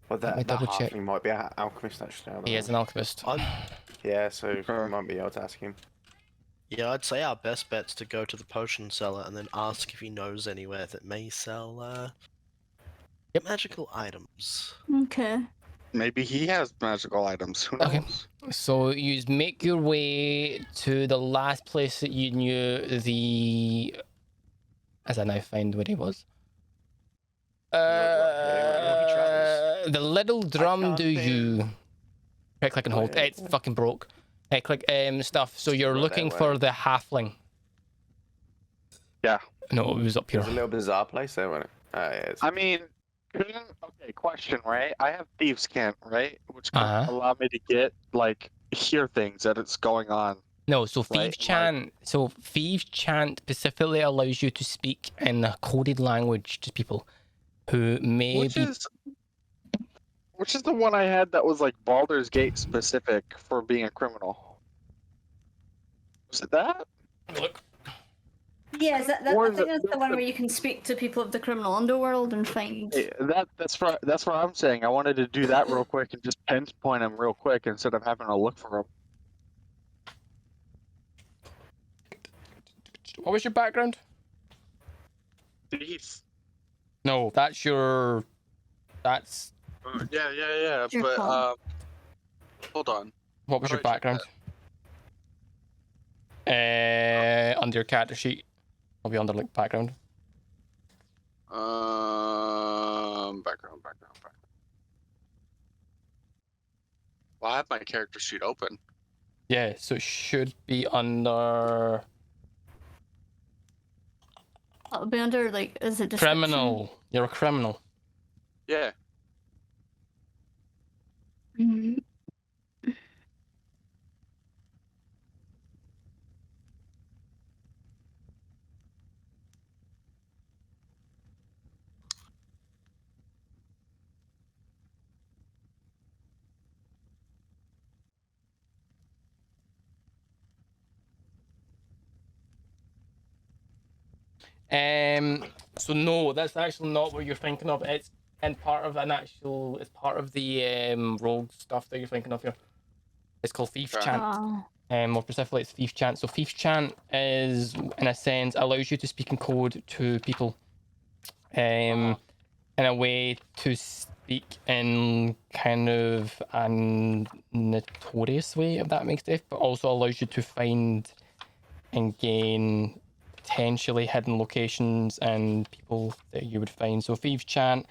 Well, Let me that double check. halfling might be an alchemist, actually. I don't He know. is an alchemist. Yeah, so you might be able to ask him. Yeah, I'd say our best bet's to go to the potion seller and then ask if he knows anywhere that may sell magical items. Okay. Maybe he has magical items. Who knows? Okay. So you make your way to the last place that you knew the... As I now find where he was. The little drum do you... Right click and hold. It's fucking broke. Click stuff. So you're looking for the halfling. Yeah. No, it was up here. There's a little bizarre place there, wasn't it? Yeah, I mean, okay, question, right? I have Thieves' Cant, right? Which can allow me to get, like, hear things that it's going on. No, so Thieves' Chant, Thieves' Chant specifically allows you to speak in a coded language to people who may Which is the one I had that was like Baldur's Gate specific for being a criminal? Was it that? Look. Yeah, I think that's the one where you can speak to people of the criminal underworld and find... That's what I'm saying. I wanted to do that real quick and just pinpoint them real quick instead of having to look for them. What was your background? Thief. No, that's your... That's... Yeah. But, hold on. What was your background? Under your character sheet. I'll be under, like, background. Background. Well, I have my character sheet open. Yeah, so it should be under... It'll be under, like, is it description? Criminal. You're a criminal. Yeah. Mm-hmm. So no, that's actually not what you're thinking of. It's part of the rogue stuff that you're thinking of here. It's called Thief Chant. More specifically, it's Thief Chant. So Thief Chant is, in a sense, allows you to speak in code to people, in a way to speak in kind of a notorious way, if that makes sense, but also allows you to find and gain potentially hidden locations and people that you would find. So Thief Chant,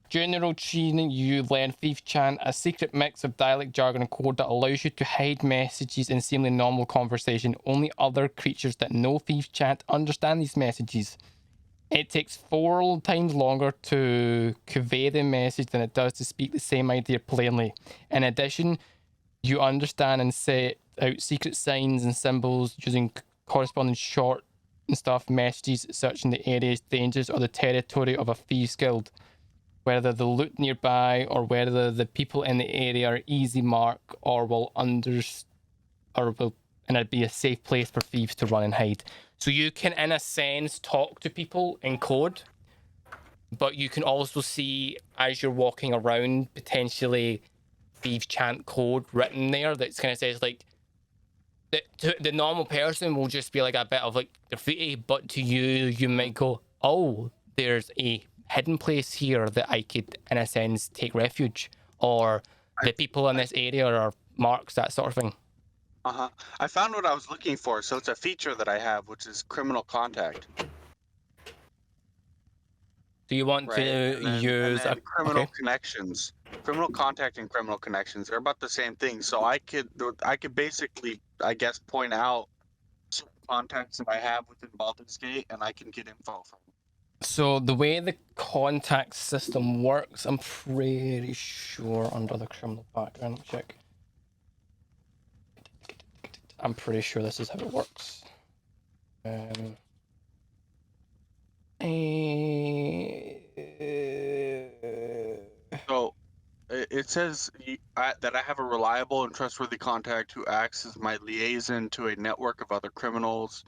during the road training, you learn Thief Chant, a secret mix of dialect, jargon, and code that allows you to hide messages in seemingly normal conversation. Only other creatures that know Thief Chant understand these messages. It takes 4 times longer to convey the message than it does to speak the same idea plainly. In addition, you understand and set out secret signs and symbols using corresponding short and stuff messages searching the areas, dangers, or the territory of a thieves guild. Whether the loot nearby or whether the people in the area are easy mark or will and it'd be a safe place for thieves to run and hide. So you can, in a sense, talk to people in code, but you can also see as you're walking around potentially Thieves Chant code written there that's kind of says like the normal person will just be like a bit of like graffiti, but to you, you might go, oh, there's a hidden place here that I could, in a sense, take refuge, or the people in this area are marks, that sort of thing. I found what I was looking for, so it's a feature that I have, which is criminal contact. Do you want to use criminal connections? Criminal contact and criminal connections, they're about the same thing. So I could basically, I guess, point out certain contacts that I have within Baldur's Gate, and I can get info from them. So the way the contact system works, I'm pretty sure under the criminal background check. I'm pretty sure this is how it works. So it says that I have a reliable and trustworthy contact who acts as my liaison to a network of other criminals.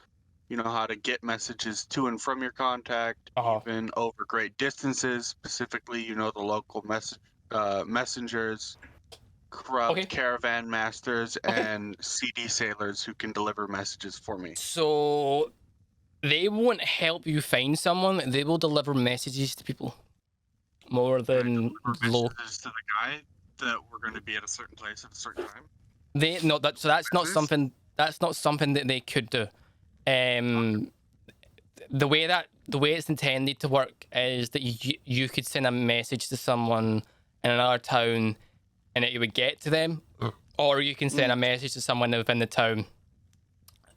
You know how to get messages to and from your contact, even over great distances. Specifically, you know the local messengers, corrupt Okay. caravan masters, Okay. and CD sailors who can deliver messages for me. So they won't help you find someone. They will deliver messages to people more than low. Messages to the guy that we're going to be at a certain place at a certain time. They no that so that's not Business? something that they could do. The way it's intended to work is that you could send a message to someone in another town and it would get to them, or you can send a message to someone within the town.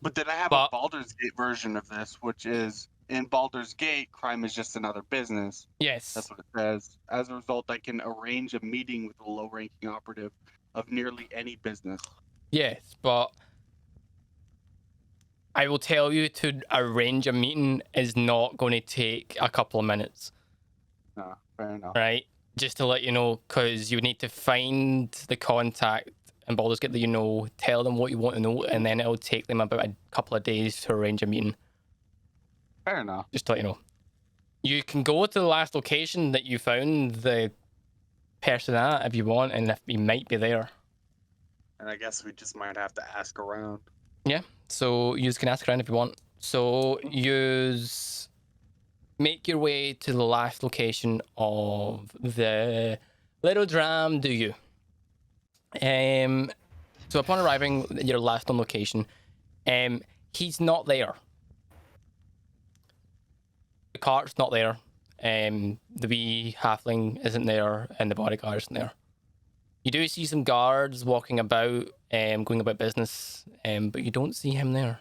But then I have a Baldur's Gate version of this, which is in Baldur's Gate, crime is just another business. Yes. That's what it says. As a result, I can arrange a meeting with a low-ranking operative of nearly any business. Yes, but I will tell you to arrange a meeting is not going to take a couple of minutes. No, fair enough. Right? Just to let you know, because you need to find the contact and Baldur's Gate that you know, tell them what you want to know, and then it'll take them about a couple of days to arrange a meeting. Fair enough. Just to let you know. You can go to the last location that you found the person at if you want, and if he might be there. And I guess we just might have to ask around. Yeah, so you can ask around if you want. So make your way to the last location of the Little Dram, do you? So upon arriving at your last known location, he's not there. The cart's not there. The wee halfling isn't there, and the bodyguard isn't there. You do see some guards walking about, going about business, but you don't see him there.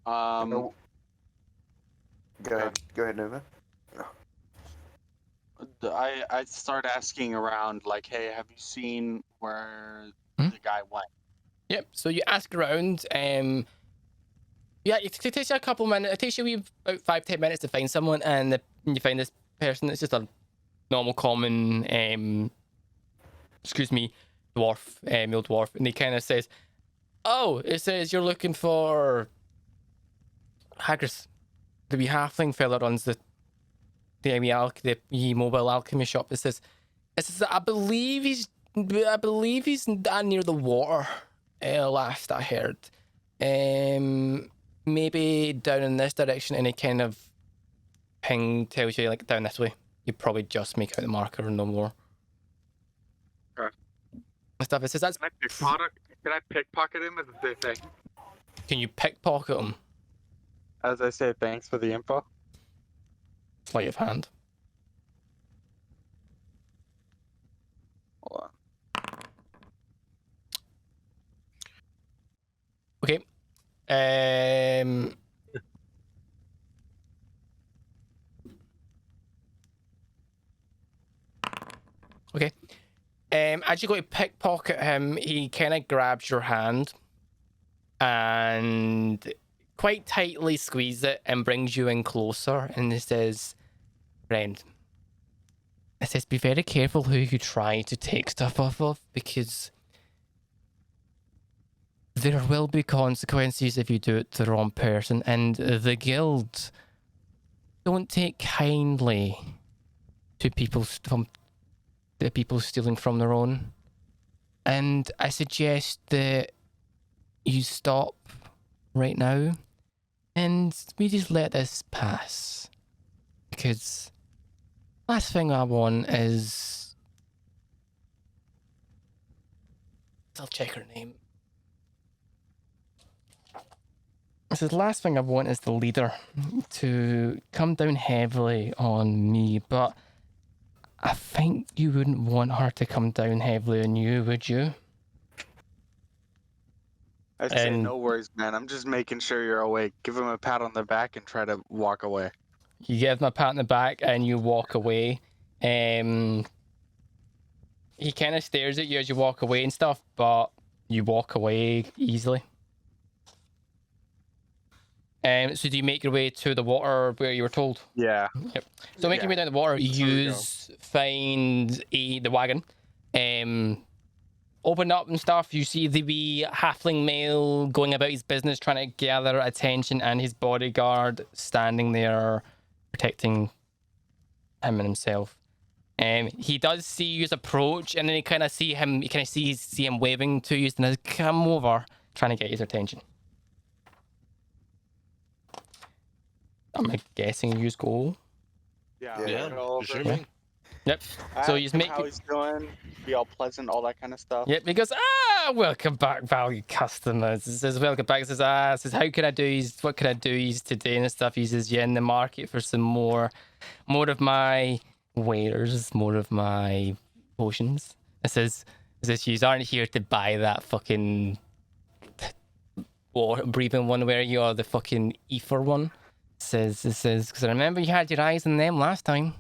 No. Go ahead, Nova. I start asking around, like, hey, have you seen where Hmm? the guy went? Yep. So you ask around. Yeah, it takes you a couple minutes. It takes you about 5-10 minutes to find someone, and you find this person. It's just a normal, common, dwarf, male dwarf, and he kind of says, "Oh, it says you're looking for Hagris, the wee halfling fella runs the mobile alchemy shop." It says, I believe he's near the water. Last I heard, maybe down in this direction, and he kind of tells you like down this way. You probably just make out the marker and no more. Okay. And stuff. It says that's. Can I pickpocket him as they say? Can you pickpocket him? As I say, thanks for the info. Sleight of hand. Hold on. Okay. Okay. As you go to pickpocket him, he kind of grabs your hand and quite tightly squeezes it and brings you in closer, and he says, "Friend," it says, "be very careful who you try to take stuff off of, because there will be consequences if you do it to the wrong person, and the guild don't take kindly to people stealing from their own. And I suggest that you stop right now and we just let this pass, because last thing I want is..." I'll check her name. It says, "Last thing I want is the leader to come down heavily on me, but I think you wouldn't want her to come down heavily on you, would you?" I say, And- no worries, man. I'm just making sure you're awake. Give him a pat on the back and try to walk away. You give him a pat on the back and you walk away. He kind of stares at you as you walk away and stuff, but you walk away easily. So do you make your way to the water where you were told? Yeah. So making your way down the water, That's where we you find the wagon. Open up and stuff. You see the wee halfling male going about his business, trying to gather attention, and his bodyguard standing there protecting him and himself. He does see you approach, and then you kind of see him. You kind of see him waving to you, and he's come over, trying to get his attention. I'm guessing you go. Yeah. Yeah, go over. presuming. Yep. So Ask he's him making. how he's doing. Be all pleasant, all that kind of stuff. Yep, because welcome back, valued customers. It says welcome back. It says says how can I do is what can I do is today and stuff. He says yeah, in the market for some more of my wares, more of my potions. It says you aren't here to buy that fucking water breathing one where you are the fucking ether one. It says because I remember you had your eyes on them last time.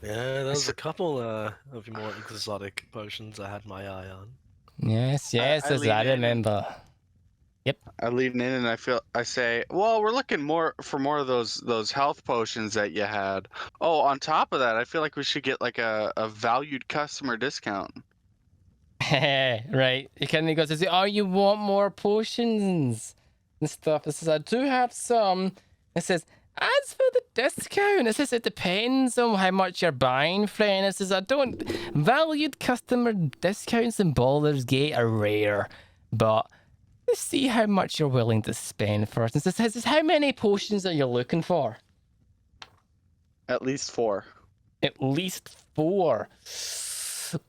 Yeah, there's a couple of more exotic potions I had my eye on. Yes, I as lean I in. remember. I lean in and I say, well, we're looking for more of those health potions that you had. Oh, on top of that, I feel like we should get like a valued customer discount. Right. He kind of goes, oh, you want more potions and stuff? It says, I do have some. It says, as for the discount, it says it depends on how much you're buying, friend. It says, I don't. Valued customer discounts in Baldur's Gate are rare, but let's see how much you're willing to spend first. And it says, how many potions are you looking for? At least 4. At least 4.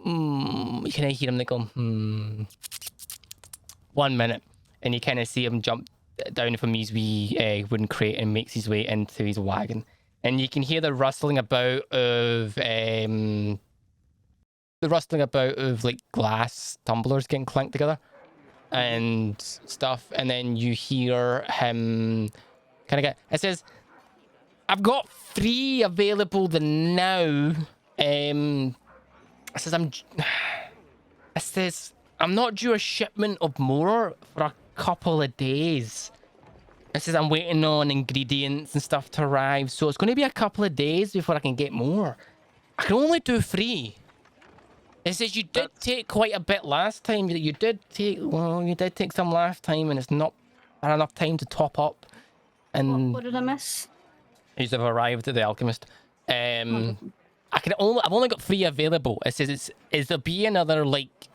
You kind of hear him go, 1 minute. And you kind of see him jump down from his wee wooden crate and makes his way into his wagon. And you can hear the rustling about of like glass tumblers getting clanked together and stuff. And then you hear him kind of get, it says, I've got 3 available now. It says I'm not due a shipment of more for a couple of days. It says I'm waiting on ingredients and stuff to arrive, so it's going to be a couple of days before I can get more. I can only do 3. It says you did take quite a bit last time. You did take some last time, and it's not enough time to top up. And What did I miss? He's have arrived at the alchemist. I've only got 3 available. It says it'll be another like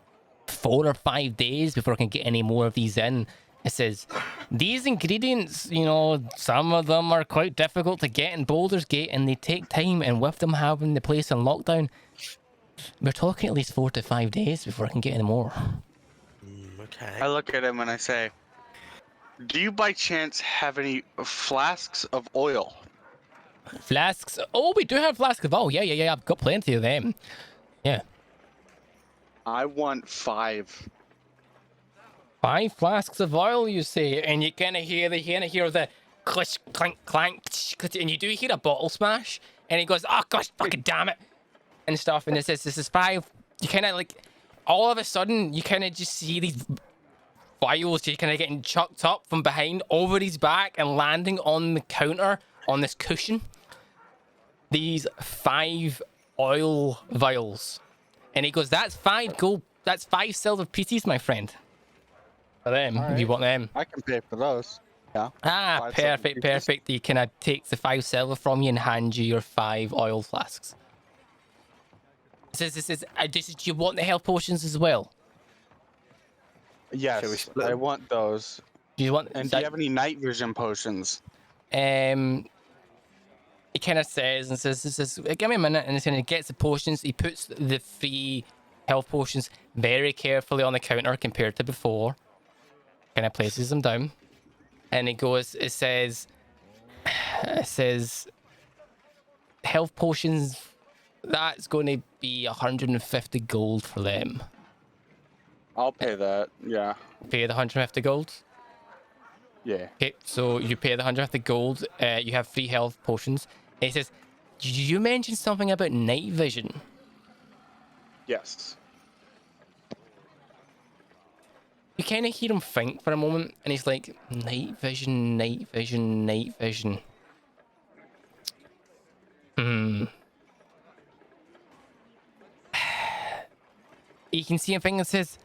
4 or 5 days before I can get any more of these in. It says these ingredients, some of them are quite difficult to get in Baldur's Gate and they take time, and with them having the place on lockdown, we're talking at least 4 to 5 days before I can get any more. Okay. I look at him and I say, do you by chance have any flasks of oil? Flasks? Oh, we do have flasks of oil. Yeah. I've got plenty of them. Yeah. I want 5. 5 flasks of oil, you say, and you kind of hear the clish, clank, clank, and you do hear a bottle smash, and he goes, oh gosh, fucking damn it, and stuff, and it says this is 5. You kind of like, all of a sudden, you kind of just see these vials just kind of getting chucked up from behind over his back and landing on the counter on this cushion. These 5 oil vials, and he goes, that's 5 gold, that's 5 silver pieces, my friend. For them, if you want them. I can pay for those. Yeah. 5 silver pieces. Perfect. He kind of takes the 5 silver from you and hands you your 5 oil flasks. It says, do you want the health potions as well? Yes, split I them? want those. Do you want? And do you have any night vision potions? He kind of says, give me a minute, and he gets the potions. He puts the 3 health potions very carefully on the counter compared to before. Kind of places them down, and it says health potions. That's going to be 150 gold for them. I'll pay that. Yeah. Pay the 150 gold. Yeah. Okay, so you pay the 150 gold. You have 3 health potions. It says, did you mention something about night vision? Yes. You kind of hear him think for a moment, and he's like, night vision, night vision, night vision. You can see him think and says,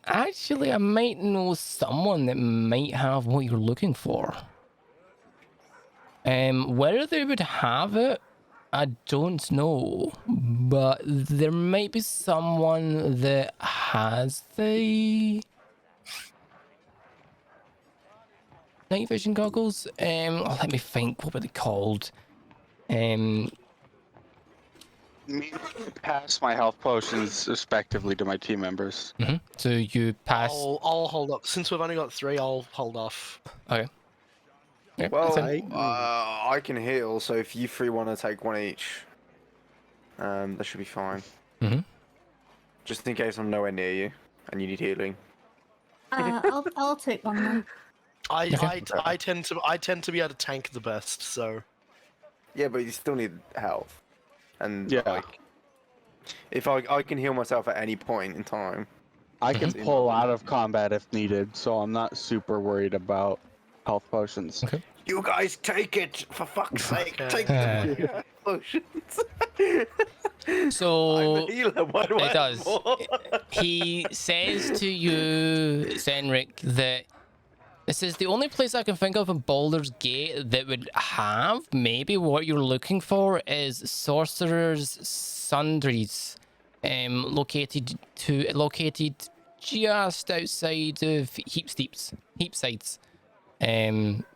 actually, I might know someone that might have what you're looking for. Whether they would have it, I don't know, but there might be someone that has the night vision goggles. Let me think. What were they called? Me pass my health potions respectively to my team members. So you pass. I'll hold up. Since we've only got 3, I'll hold off. Okay. Yeah, Well, that's fine. I can heal, so if you 3 want to take 1 each, that should be fine. Just in case I'm nowhere near you and you need healing. I'll take one then. I tend to be able to tank the best, so Yeah, but you still need health. And Yeah. like, if I can heal myself at any point in time. I can pull out of combat if needed, so I'm not super worried about health potions. Okay. You guys take it, for fuck's sake, take the potions. So I'm the healer, why do I it have does. more? He says to you, Senric, that this is the only place I can think of in Baldur's Gate that would have maybe what you're looking for is sorcerer's sundries, located just outside of Heapsides.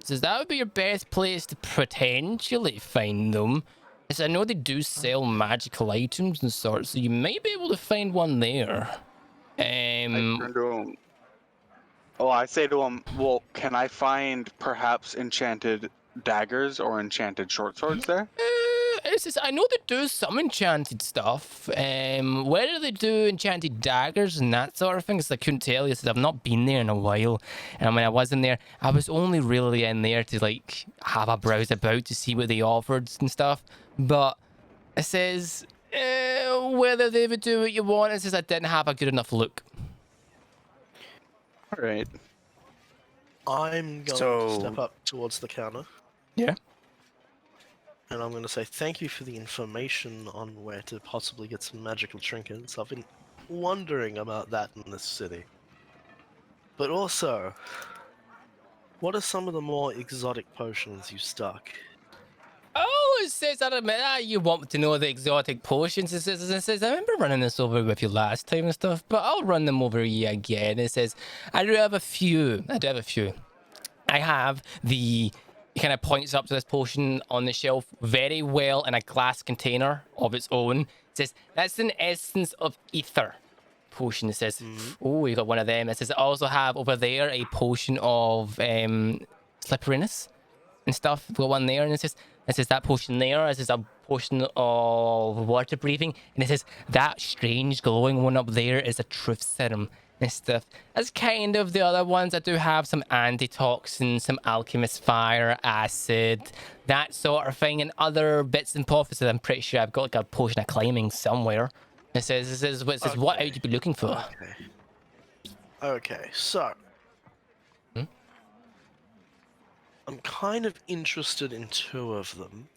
Says that would be your best place to potentially find them. As I know they do sell magical items and sorts, so you might be able to find one there. I turn to him. Oh, I say to him, well, can I find perhaps enchanted daggers or enchanted short swords there? It's just, I know they do some enchanted stuff. Whether they do enchanted daggers and that sort of thing, 'cause I couldn't tell you, since I've not been there in a while. And when I was in there, I was only really in there to like have a browse about to see what they offered and stuff. But it says whether they would do what you want, it says I didn't have a good enough look. All right. I'm going to step up towards the counter. Yeah. And I'm going to say thank you for the information on where to possibly get some magical trinkets. I've been wondering about that in this city. But also, what are some of the more exotic potions you stock? Oh, it says that you want to know the exotic potions. It says, I remember running this over with you last time and stuff, but I'll run them over you again. It says, I do have a few. I have the... He kind of points up to this potion on the shelf very well in a glass container of its own. It says, that's an essence of ether potion. It says, oh, you got one of them. It says, I also have over there a potion of slipperiness and stuff. We've got one there, and it says that potion there. It says a potion of water breathing, and it says that strange glowing one up there is a truth serum and stuff. That's kind of the other ones. I do have some antitoxin, some alchemist fire, acid, that sort of thing, and other bits and pieces. I'm pretty sure I've got like a potion of climbing somewhere. It says what would you be looking for? Okay, so I'm kind of interested in 2 of them.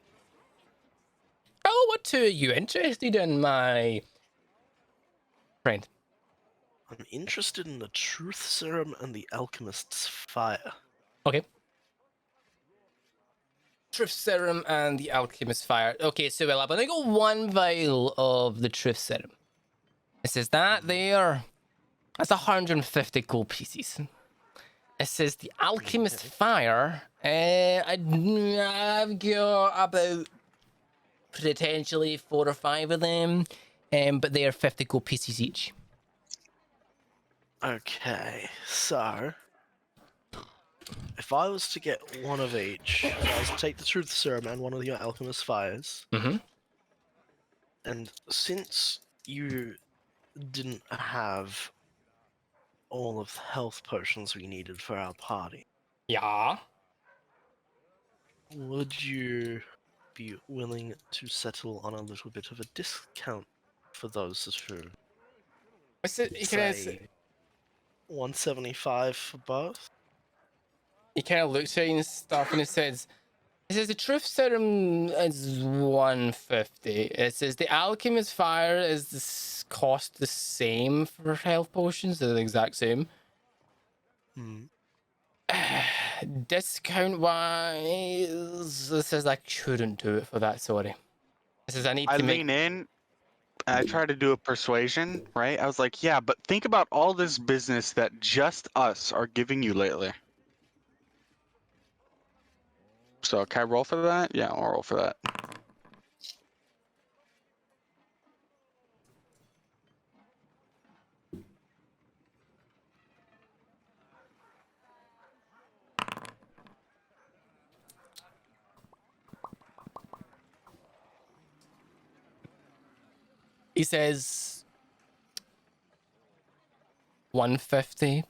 Oh, what 2 are you interested in, my friend? I'm interested in the truth serum and the alchemist's fire. Okay. Truth serum and the alchemist fire. Okay, so I'm gonna go 1 vial of the truth serum. It says that there. That's 150 gold pieces. It says the alchemist fire. I've got about potentially 4 or 5 of them, but they are 50 gold pieces each. Okay, so if I was to get 1 of each, if I was to take the truth serum and 1 of your alchemist fires, and since you didn't have all of the health potions we needed for our party, Yeah. would you be willing to settle on a little bit of a discount for those who say 175 for both? He kind of looks at you and stuff, and it says the truth serum is 150. It says the alchemist fire is cost the same for health potions. They're the exact same. Discount wise, this says I couldn't do it for that. Sorry. This is I need I to make. lean in. And I try to do a persuasion, right? I was like, yeah, but think about all this business that just us are giving you lately. So can I roll for that? Yeah, I'll roll for that. He says 150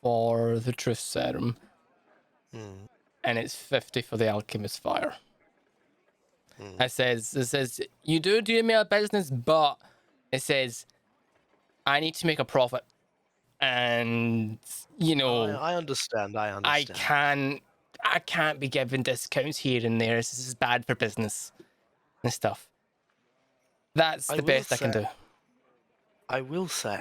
for the truth serum, and it's 50 for the alchemist fire. It says you do me a business, but it says I need to make a profit, and you know I understand. I can't be giving discounts here and there. This is bad for business and stuff. That's the best I can do. I will say,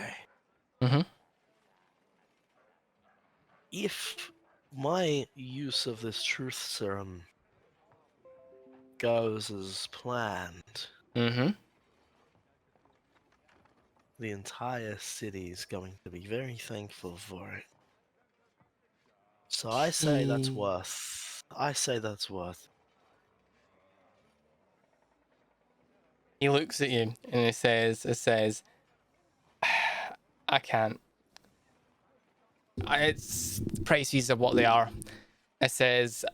if my use of this truth serum goes as planned, the entire city is going to be very thankful for it. So I say that's worth. He looks at you and it says, I can't. It's prices are what they are. It says,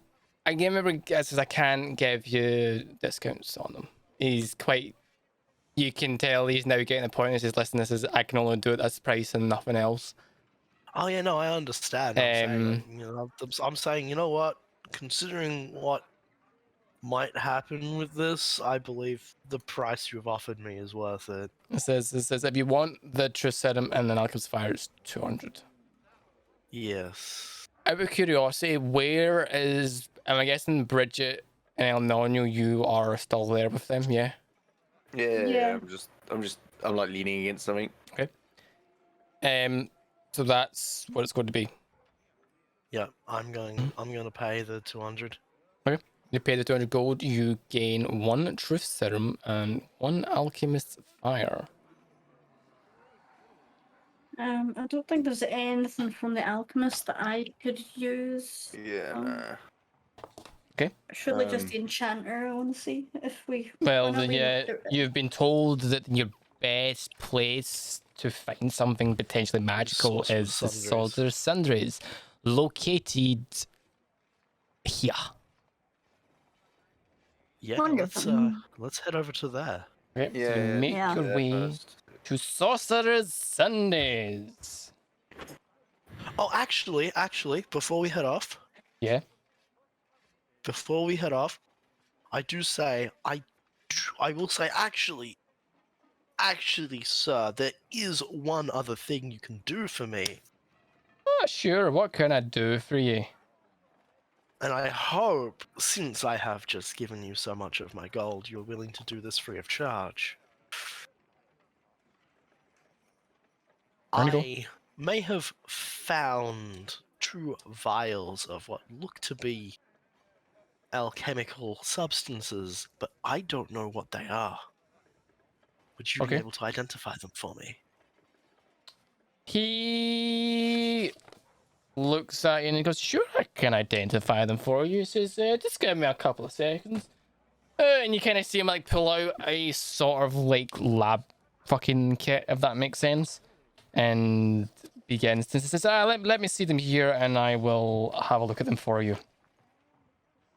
I can't give you discounts on them. He's quite. You can tell he's now getting the point. He says, listen, I can only do it this price and nothing else. Oh yeah, no, I understand. I'm saying, you know what? Considering what might happen with this, I believe the price you've offered me is worth it. It says if you want the truth serum and then alchemist fire, it's 200. Yes. Out of curiosity, where is? Am I guessing Bridget and El Nino? You are still there with them, yeah? Yeah. I'm like leaning against something. Okay. So that's what it's going to be. Yeah, I'm going to pay the 200. Okay. You pay the 200 gold. You gain 1 truth serum and 1 alchemist fire. I don't think there's anything from the alchemist that I could use. Yeah, nah. Okay. Surely just the enchanter, I want to see if we. Well, yeah, you've been told that your best place to find something potentially magical is Sorcerer's Sundries, located here. Yeah, let's head over to there. Okay, so you make your way to Sorcerer's Sundays. Oh, actually, before we head off. Yeah. Before we head off, I will say, actually, sir, there is one other thing you can do for me. Oh, sure. What can I do for you? And I hope, since I have just given you so much of my gold, you're willing to do this free of charge. I may have found 2 vials of what look to be alchemical substances, but I don't know what they are. Would you be able to identify them for me? He looks at you and he goes, sure, I can identify them for you. He says, just give me a couple of seconds. And you kind of see him like pull out a sort of like lab fucking kit, if that makes sense. And begins to say, let me see them here and I will have a look at them for you.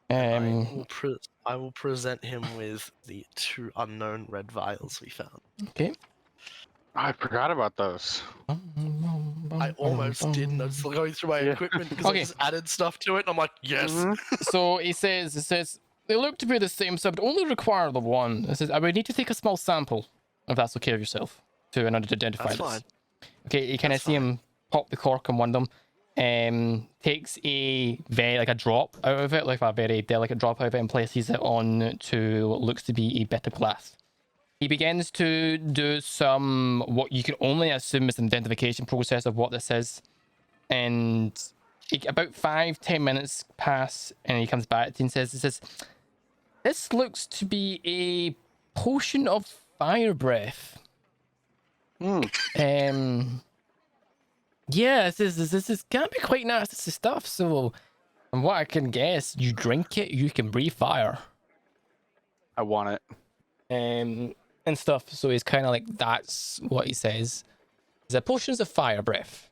I will present him with the 2 unknown red vials we found. Okay. I forgot about those. I almost didn't. I was still going through my equipment because I just added stuff to it. And I'm like, yes. So he says, they look to be the same, so I would only require the one. It says, I would need to take a small sample, if that's okay with yourself, to identify this. Fine. Okay, you kind of see him pop the cork on one of them, takes a drop out of it, like a very delicate drop out of it, and places it on to what looks to be a bit of glass. He begins to do what you can only assume is an identification process of what this is, and about 5-10 minutes pass, and he comes back and says, "This looks to be a potion of fire breath." Yeah, this is can be quite nasty stuff. So, from what I can guess, you drink it, you can breathe fire. I want it. And stuff. So he's kind of like, that's what he says. The potions of fire breath.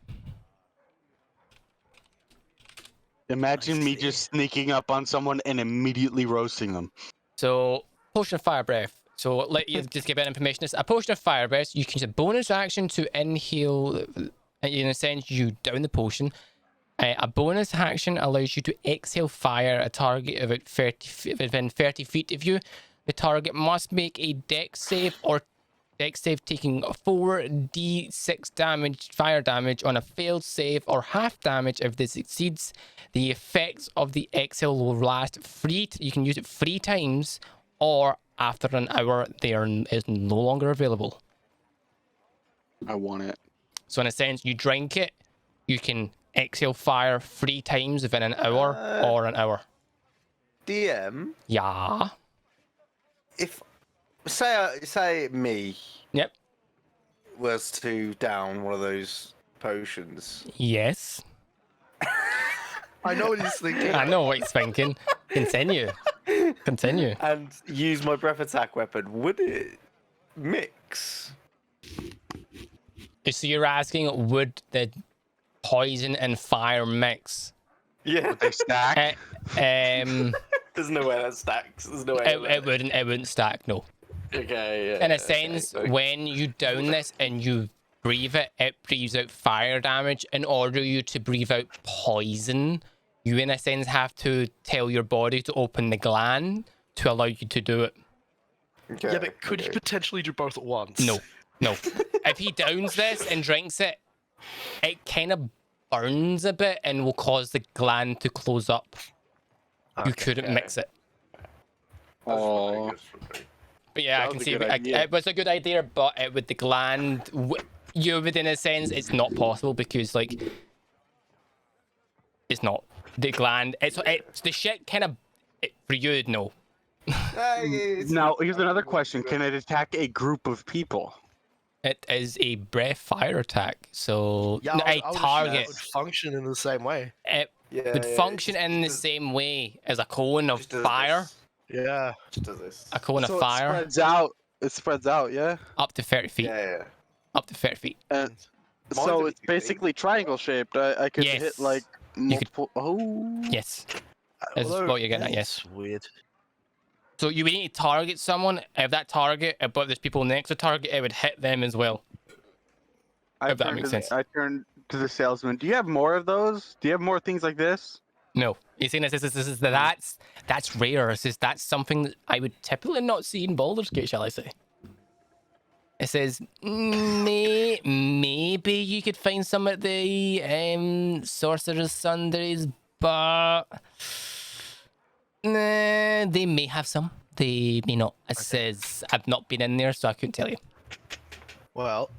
Imagine me just sneaking up on someone and immediately roasting them. So, potion of fire breath. So, let you just give it information. It's a potion of fire breath. You can use a bonus action to inhale. In a sense, you down the potion. A bonus action allows you to exhale fire at a target of about 30 within 30 feet of you. The target must make a dex save or dex save taking 4d6 damage, fire damage on a failed save, or half damage if this exceeds. The effects of the exhale will last you can use it 3 times, or after an hour, is no longer available. I want it. So in a sense, you drink it, you can exhale fire 3 times within an hour or an hour. DM. Yeah. If say me. Yep. Was to down one of those potions. Yes. I know what he's thinking. I know what he's thinking. Continue. And use my breath attack weapon. Would it mix? So you're asking, would the poison and fire mix? Yeah. Would they stack? There's no way that stacks. There's no way. It wouldn't stack, no. Okay, yeah. In a sense, when you down this and you breathe it, it breathes out fire damage. In order you to breathe out poison, you in a sense have to tell your body to open the gland to allow you to do it. Okay, Yeah, but could you potentially do both at once? No. If he downs this and drinks it, it kind of burns a bit and will cause the gland to close up. You couldn't mix it. Oh. But yeah, I can see it was a good idea, but with the gland, you would in a sense, it's not possible because like it's not the gland. It's the shit kind of for you. No. Now here's another question: can it attack a group of people? It is a breath fire attack, so Yeah, a I would target. assume it would function in the same way. It would function in the same way as a cone of fire. Yeah. Just does this. A cone So of fire. It spreads out, yeah. Up to 30 feet. Yeah. Up to 30 feet. And so it's basically triangle shaped. I could Yes. hit like multiple. Oh. Yes. That's what you're getting at, yes. Weird. So you would need to target someone. If that target, but there's people next to target, it would hit them as well. If that makes sense. I turned to the salesman. Do you have more of those? Do you have more things like this? No. You see, that's rare. That's something that I would typically not see in Baldur's Gate, shall I say? It says maybe you could find some at the Sorcerer's Sundries, but they may have some. They may not. It says I've not been in there, so I couldn't tell you. Well,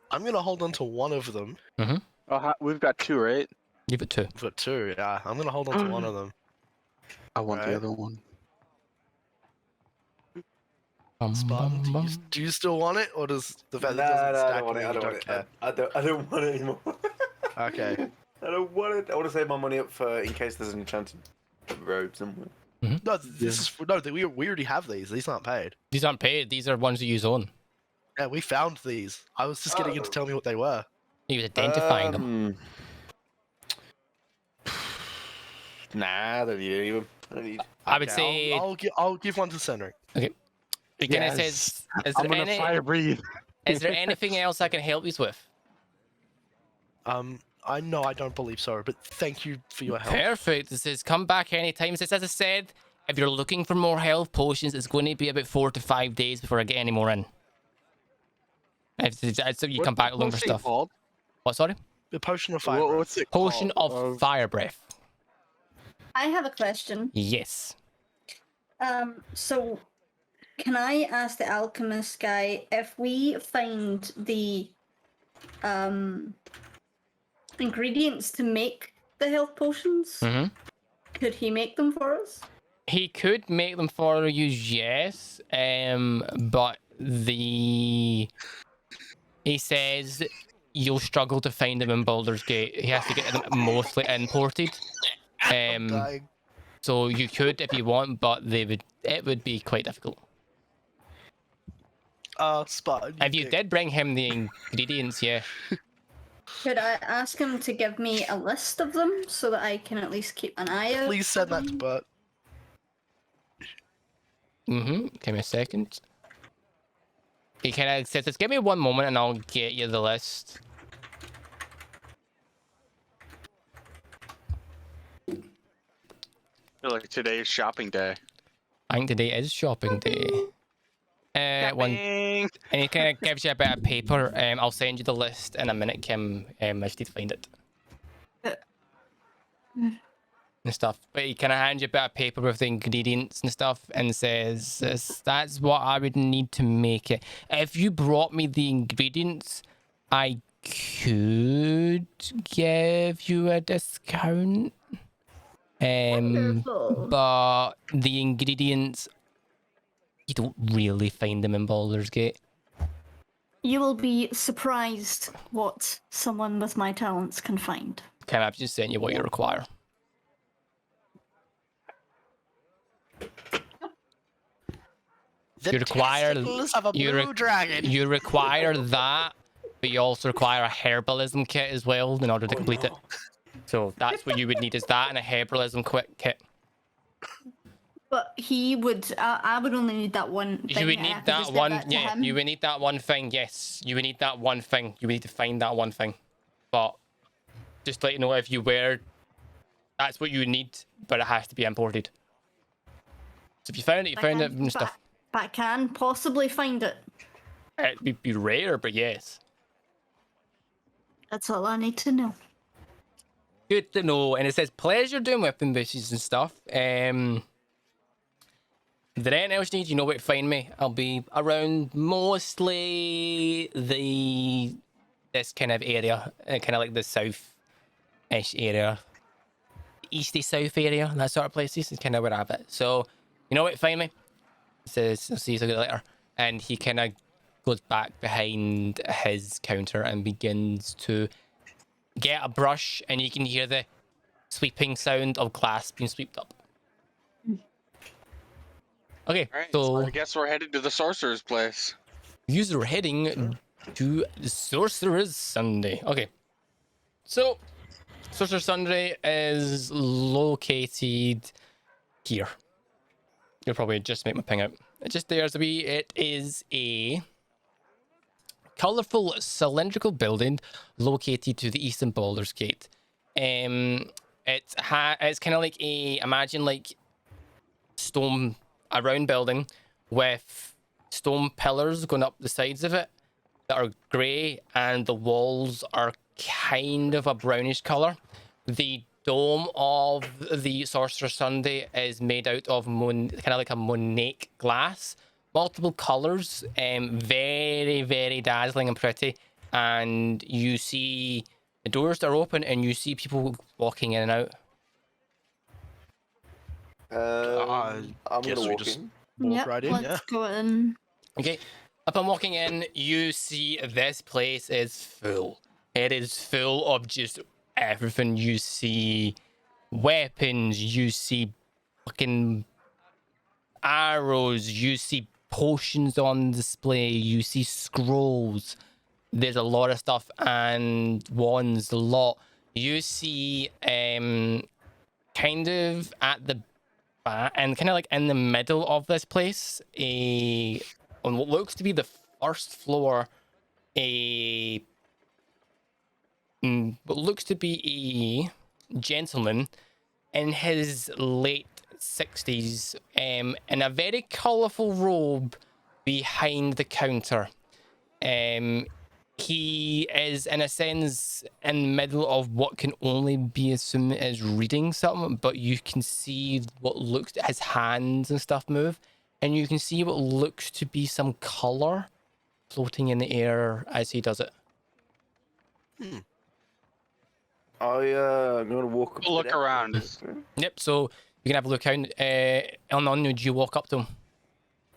I'm gonna hold on to one of them. Mm-hmm. Oh, we've got 2, right? Give it 2. For 2, yeah. I'm gonna hold on to one of them. I want the Right. other one. Spartan, do you still want it, or does the fact that it doesn't I stack don't want mean it. I you don't want it. care? I don't want it anymore. Okay. I don't want it. I want to save my money up for in case there's an enchanted robe somewhere. No, this is we already have these. These aren't paid. These aren't paid. These are ones you own. Yeah, we found these. I was just getting you to tell me what they were. He was identifying them. Nah, I don't need any of them. I don't need. I would Okay, say. I'll give one to Cedric. Again, it says, I'm gonna fire breathe. is there anything else I can help you with? I know I don't believe so, but thank you for your help. Perfect. It says come back anytime. It says, as I said, if you're looking for more health potions, it's going to be about 4 to 5 days before I get any more in. So you come back looking for stuff. Called? What, sorry? The potion of fire. What's it Potion called? of fire breath. I have a question. Yes. So can I ask the alchemist guy if we find the ingredients to make the health potions? Mm-hmm. Could he make them for us? He could make them for you, yes. But he says you'll struggle to find them in Baldur's Gate. He has to get them mostly imported. I'm dying. So you could if you want, but it would be quite difficult. Spot. If you did bring him the ingredients, yeah. Could I ask him to give me a list of them so that I can at least keep an eye out? Please send that to Bert. Give me a second. He kind of says, "Just give me one moment, and I'll get you the list." I feel like today is shopping day. I think today is shopping day. And he kind of gives you a bit of paper. I'll send you the list in a minute, Kim. I just need to find it. And stuff. But he kind of hands you a bit of paper with the ingredients and stuff and says, that's what I would need to make it. If you brought me the ingredients, I could give you a discount. Wonderful. But the ingredients, you don't really find them in Baldur's Gate. You will be surprised what someone with my talents can find. Okay, I've just sent you what you require. You require you require that, but you also require a herbalism kit as well in order to complete it. So that's what you would need, is that and a herbalism kit. But he would. I would only need that one thing. You would need that one. Yeah, you would need that one thing. Yes, you would need that one thing. You would need to find that one thing. But just to let you know, if you were, that's what you would need, but it has to be imported. So if you found it, you found it and stuff. But I can possibly find it. It'd be rare, but yes. That's all I need to know. Good to know. And it says pleasure doing weapon bushes and stuff. Is there anything else you need? You know where to find me. I'll be around mostly this kind of area, kind of like the south-ish area, easty south area, that sort of places is kind of where I have it. So you know where to find me. He says, "I'll see you later," and he kind of goes back behind his counter and begins to get a brush, and you can hear the sweeping sound of glass being swept up. Okay, All right, so I guess we're headed to the sorcerer's place. you are heading to the Sorcerer's Sunday. Okay, so Sorcerer's Sunday is located here. You'll probably just make my ping out. Just there's a wee. It is a colourful cylindrical building located to the eastern Baldur's Gate. It's kind of like imagine like a round building with stone pillars going up the sides of it that are grey, and the walls are kind of a brownish colour. The dome of the Sorcerer's Sunday is made out of kind of like a mosaic glass, multiple colours, very, very dazzling and pretty. And you see the doors are open, and you see people walking in and out. I'm guess gonna we walk just in. walk right in. Let's go in. Okay, upon walking in, you see this place is full. It is full of just everything. You see weapons, you see fucking arrows, you see potions on display, you see scrolls. There's a lot of stuff, and wands, a lot. You see kind of at the back and kind of like in the middle of this place, on what looks to be the first floor, what looks to be a gentleman in his late 60s, in a very colourful robe behind the counter. He is, in a sense, in the middle of what can only be assumed as reading something, but you can see what looks, his hands and stuff move, and you can see what looks to be some colour floating in the air as he does it. I'm gonna walk up. Look around. Yep. So you can have a look out. On you walk up to him.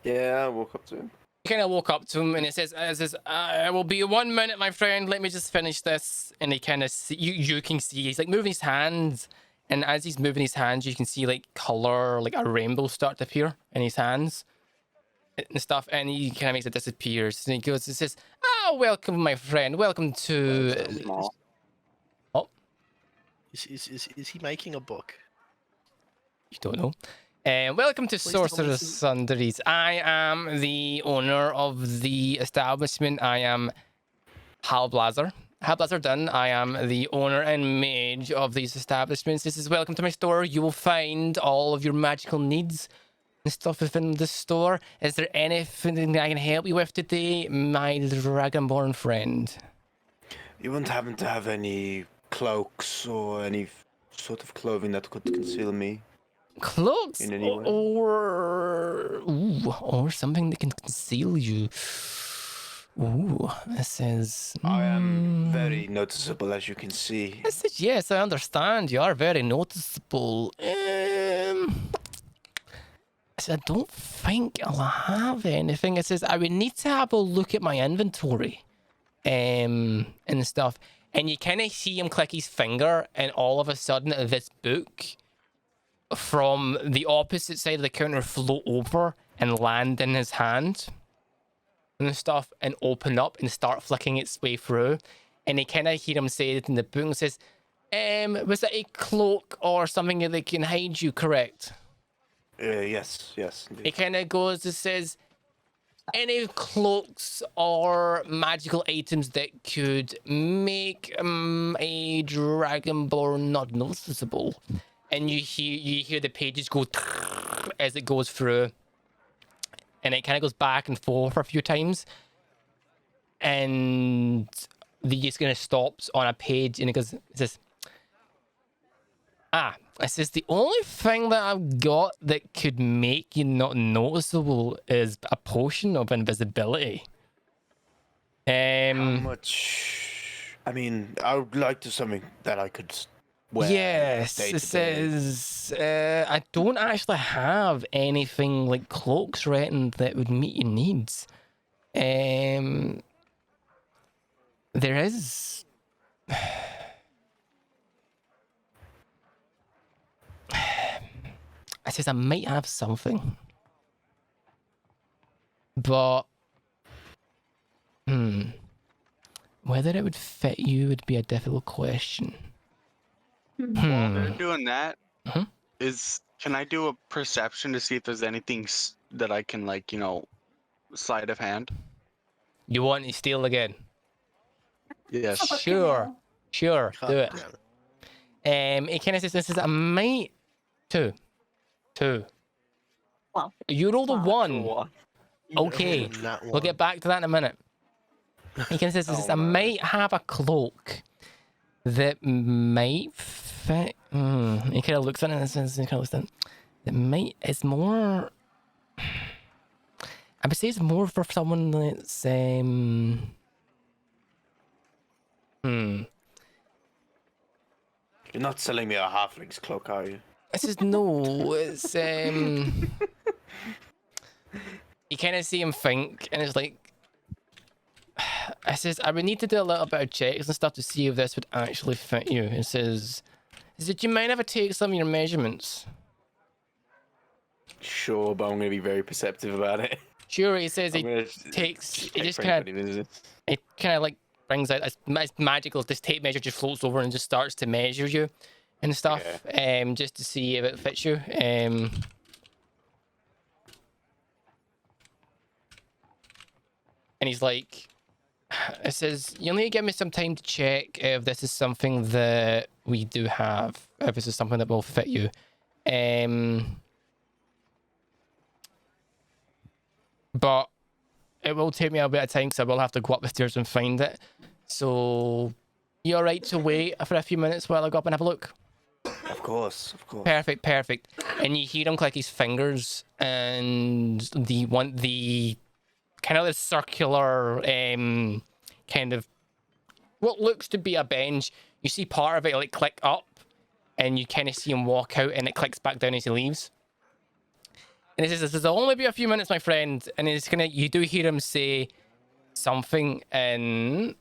Yeah, I walk up to him. You kind of walk up to him, and it says, "It will be 1 minute, my friend. Let me just finish this." And he kind of you can see he's like moving his hands, and as he's moving his hands, you can see like color, like a rainbow start to appear in his hands and stuff. And he kind of makes it disappear. And he goes, "It says, welcome, my friend. Welcome to." Small. Oh, Is he making a book? you don't know. Welcome to Sorcerer's Sundries. I am the owner of the establishment. I am Halblazer. Halblazer Dunn. I am the owner and mage of these establishments. This is welcome to my store. You will find all of your magical needs and stuff within the store. Is there anything I can help you with today, my dragonborn friend? You wouldn't happen to have any cloaks or any sort of clothing that could conceal me? Cloaks In any way? or something that can conceal you. Ooh, it says. I am very noticeable, as you can see. It says, yes, I understand. You are very noticeable. I said, I don't think I'll have anything. It says, I would need to have a look at my inventory and stuff. And you kind of see him click his finger, and all of a sudden, this book from the opposite side of the counter float over and land in his hand and stuff, and open up and start flicking its way through. And you kind of hear him say it in the book and says, was it a cloak or something that can hide you, correct? Yes. It kind of goes, it says, any cloaks or magical items that could make a dragonborn not noticeable. And you hear the pages go as it goes through, and it kind of goes back and forth a few times, and the just kind of stops on a page, and it says, it says the only thing that I've got that could make you not noticeable is a potion of invisibility. How much? I mean, I would like to something that I could wear. Yes, day it to day. says I don't actually have anything like cloaks written that would meet your needs. There is. It says I might have something, but whether it would fit you would be a difficult question. While they're doing that, Mhm. can I do a perception to see if there's anything that I can, like, sleight of hand? You want to steal again? Yes. Sure, do it. It kind of says this is a might. Two. Wow. You rolled a one. What? Okay, That we'll one. get back to that in a minute. He can say this. I might have a cloak that might fit. He kind of looks at it and says, it might. It's more. I would say it's more for someone that's You're not selling me a halfling's cloak, are you? It says no. It's You kind of see him think, and it's like. It says I would need to do a little bit of checks and stuff to see if this would actually fit you. It says, do you mind if I take some of your measurements? Sure, but I'm going to be very perceptive about it. Sure, he says I'm he gonna takes. It take just 20 kind of. minutes. It kind of like brings out. It's magical. This tape measure just floats over and just starts to measure you and stuff. Just to see if it fits you. And he's like, it says, you'll need to give me some time to check if this is something that we do have, if this is something that will fit you. But it will take me a bit of time because I will have to go up the stairs and find it. So, you alright to wait for a few minutes while I go up and have a look? Of course. Perfect. And you hear him click his fingers, and the kind of this circular kind of what looks to be a bench You see part of it like click up, and you kind of see him walk out, and it clicks back down as he leaves. And he says, "This will only be a few minutes, my friend." And he's gonna, you do hear him say something in.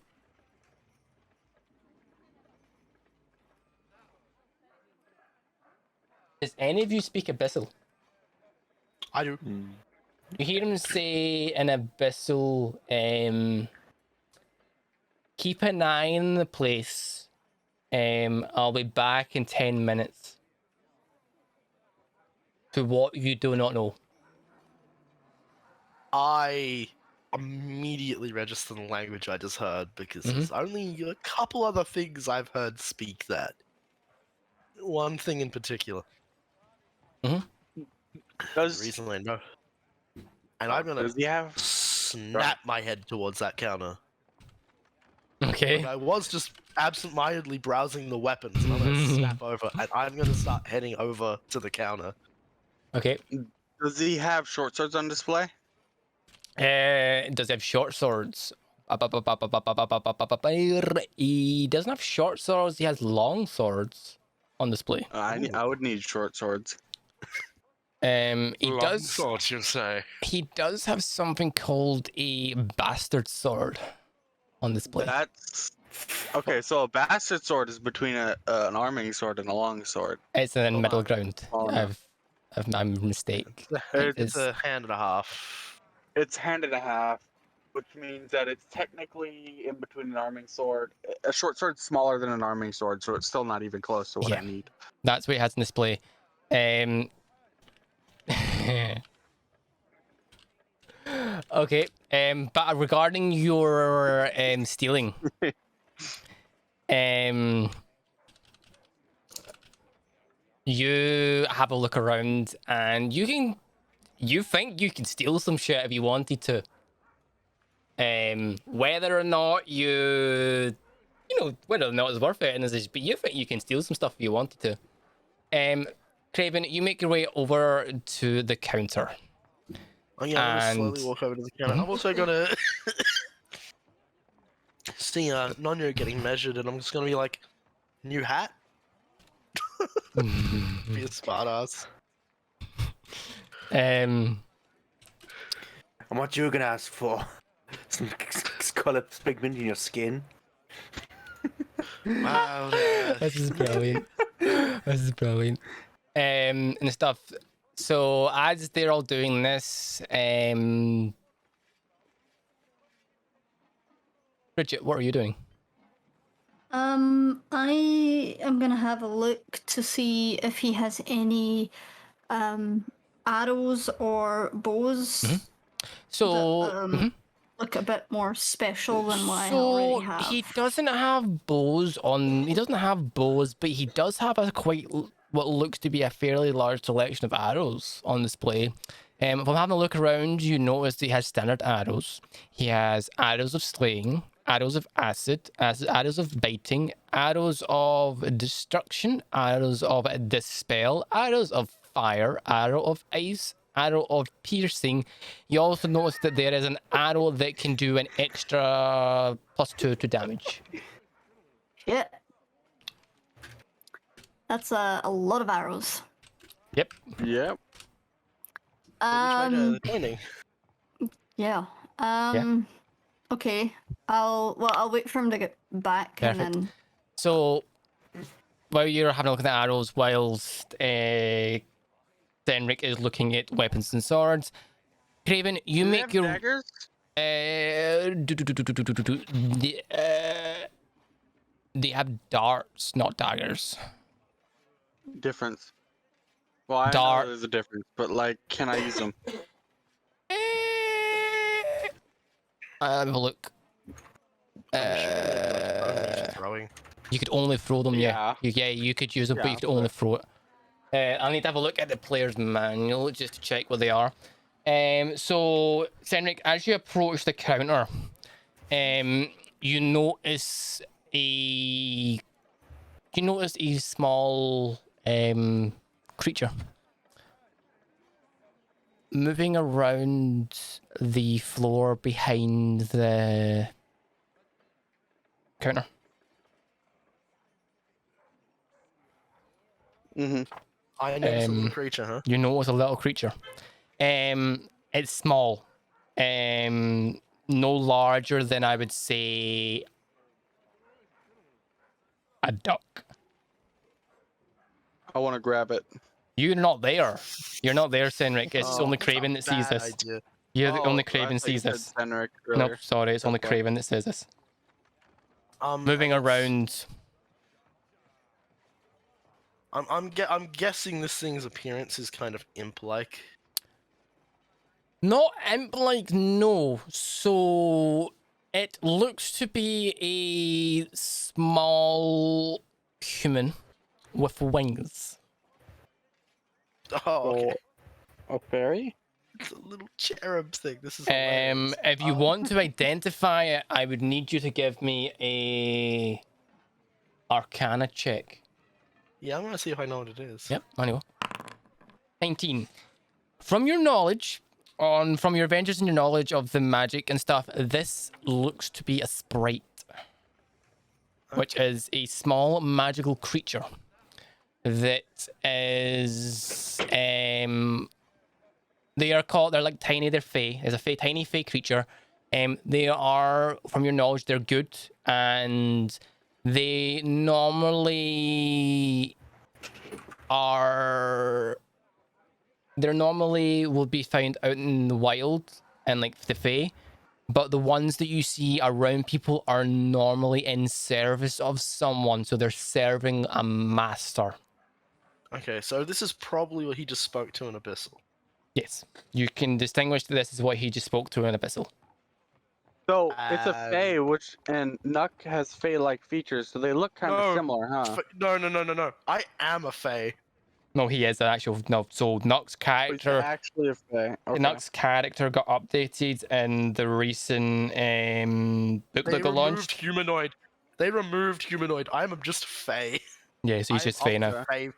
Does any of you speak Abyssal? I do. You hear him say in Abyssal, keep an eye on the place. I'll be back in 10 minutes. To what you do not know. I immediately register the language I just heard because there's only a couple other things I've heard speak that. One thing in particular. The reason I know. And I'm gonna snap my head towards that counter. Okay. Like I was just absent-mindedly browsing the weapons, and I'm gonna snap over, and I'm gonna start heading over to the counter. Okay. Does he have short swords on display? Does he have short swords? He doesn't have short swords. He has long swords on display. I would need short swords. He does. Swords, you say? He does have something called a bastard sword on display. That's okay. So a bastard sword is between an arming sword and a long sword. It's in middle ground. Oh, no. I've my mistake. It's a hand and a half. It's hand and a half, which means that it's technically in between an arming sword. A short sword's smaller than an arming sword, so it's still not even close to what I need. That's what it has on display. Okay. But regarding your stealing, you have a look around, and you think you can steal some shit if you wanted to. Whether or not whether or not it's worth it, but you think you can steal some stuff if you wanted to. Craven, you make your way over to the counter. I'm gonna slowly walk over to the counter. I'm also gonna see Nonyo getting measured, and I'm just gonna be like, "New hat." Be a smart ass. And what you're gonna ask for? Some colour pigment in your skin. Wow. This is brilliant. This is brilliant. And stuff. So as they're all doing this, Bridget, what are you doing? I am gonna have a look to see if he has any arrows or bows. So look a bit more special than what I already have. He doesn't have bows on. He doesn't have bows, but he does have a what looks to be a fairly large selection of arrows on display. If I'm having a look around, you notice he has standard arrows. He has arrows of slaying, arrows of acid, arrows of biting, arrows of destruction, arrows of dispel, arrows of fire, arrow of ice, arrow of piercing. You also notice that there is an arrow that can do an extra +2 to damage. Yeah. That's a lot of arrows. Yep. Yep. Yeah. Okay. I'll wait for him to get back. Perfect. And then. So while you're having a look at the arrows, whilst Denric is looking at weapons and swords, Craven, you Do they make have your daggers? They have darts, not daggers. Difference. Well, I know there's a difference, but like, can I use them? Have a look. Throwing. You could only throw them, yeah. You could use them, but you could only throw it. I'll need to have a look at the player's manual just to check what they are. So, Cendric, as you approach the counter, you notice a small creature moving around the floor behind the counter. Mm-hmm. I noticed a little creature, huh? You know it's a little creature. It's small. No larger than, I would say, a duck. I want to grab it. You're not there. You're not there, Senric. It's only That's a Craven that sees bad this. idea. You're the only I Craven thought you sees said this. Senric Nope, earlier. sorry, it's only Okay. Craven that says this. Moving and around. I'm guessing this thing's appearance is kind of imp-like. Not imp-like, no. So it looks to be a small human with wings. Oh, okay. A fairy? It's a little cherub thing. This is hilarious. If you want to identify it, I would need you to give me a Arcana check. Yeah, I'm gonna see if I know what it is. Yep, I know. 19. From your knowledge, from your adventures and your knowledge of the magic and stuff, this looks to be a sprite, which is a small magical creature that is they're like tiny, they're fey. It's a tiny fey creature. They are, from your knowledge, they're good, and they normally will be found out in the wild and like the Fae, but the ones that you see around people are normally in service of someone, so they're serving a master. Okay, so this is probably what he just spoke to an abyssal. Yes, you can distinguish that this is what he just spoke to an abyssal. So it's a fae, and Nuck has fae-like features, so they look kind of similar, huh? No. I am a fae. No, he is an actual So Nuck's He's character, actually a fae. Okay. Nuck's character got updated in the recent book They that got removed launched. humanoid. They removed humanoid. I'm just fae. Yeah, so he's just Fae now. Fae.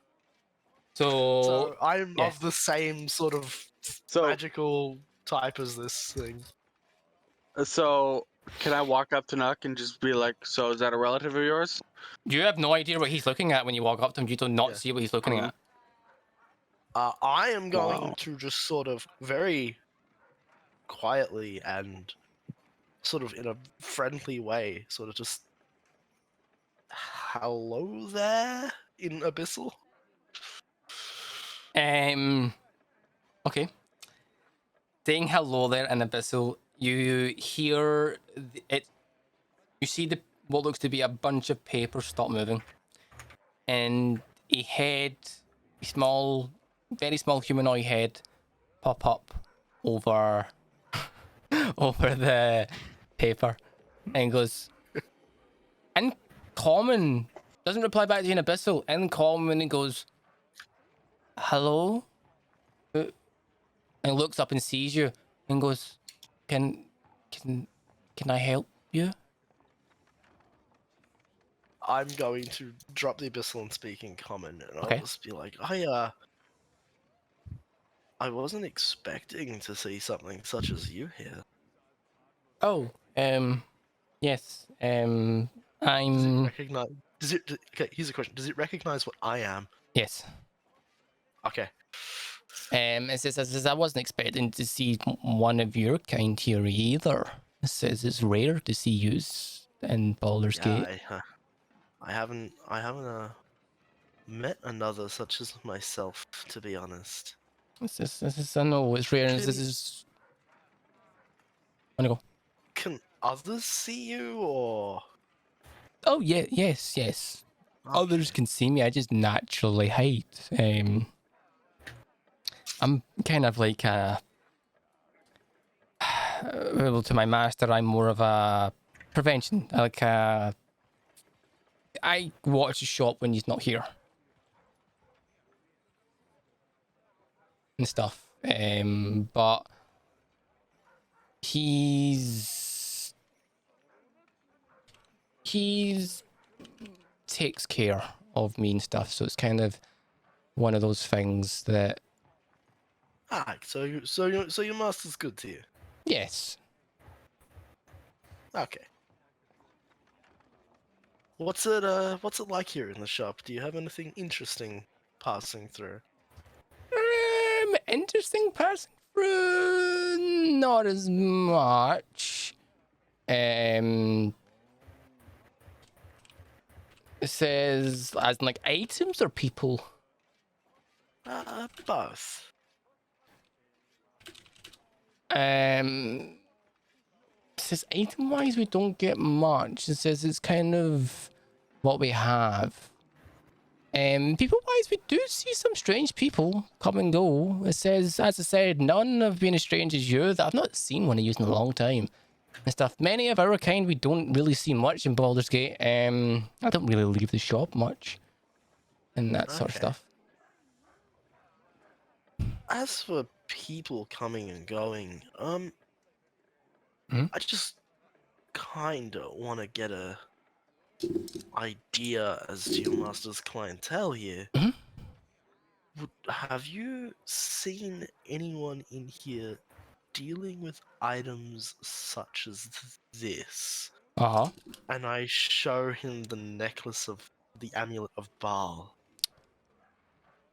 So So I'm yes. of the same sort of magical type as this thing. So can I walk up to Nuck and just be like, "So is that a relative of yours?" You have no idea what he's looking at when you walk up to him. You do not see what he's looking at. I am going to just sort of very quietly and sort of in a friendly way, sort of just, hello there in Abyssal. Okay. Saying hello there in Abyssal, you hear it. You see what looks to be a bunch of paper stop moving, and a head, a small, very small humanoid head, pop up over the paper, and goes, in common. Doesn't reply back to you in Abyssal. In common, and goes, hello, and looks up and sees you and goes, can I help you? I'm going to drop the Abyssal and speak in common, and Okay. I'll just be like, I wasn't expecting to see something such as you here. Oh, yes, I'm. Does it recognize? Okay, here's a question. Does it recognize what I am? Yes. Okay. It says I wasn't expecting to see one of your kind here either. It says it's rare to see yous in Baldur's Gate. I haven't met another such as myself, to be honest. This is I know it's rare. And this is. Wanna go? Can others see you, or? Oh yeah, yes. Okay. Others can see me. I just naturally hide. I'm kind of like well, to my master, I'm more of a prevention. Like I watch the shop when he's not here and stuff. But he's takes care of me and stuff. So it's kind of one of those things that. So your master's good to you. Yes. Okay. What's it like here in the shop? Do you have anything interesting passing through? Interesting passing through, not as much. It says as in like items or people. Both. It says item wise we don't get much. It says it's kind of what we have. People wise we do see some strange people come and go. It says, as I said, none have been as strange as you. That I've not seen one of you in a long time and stuff. Many of our kind we don't really see much in Baldur's Gate. I don't really leave the shop much and that sort of stuff. As for people coming and going, I just kinda want to get a idea as to your master's clientele here. Have you seen anyone in here dealing with items such as this? And I show him the necklace of the amulet of Baal.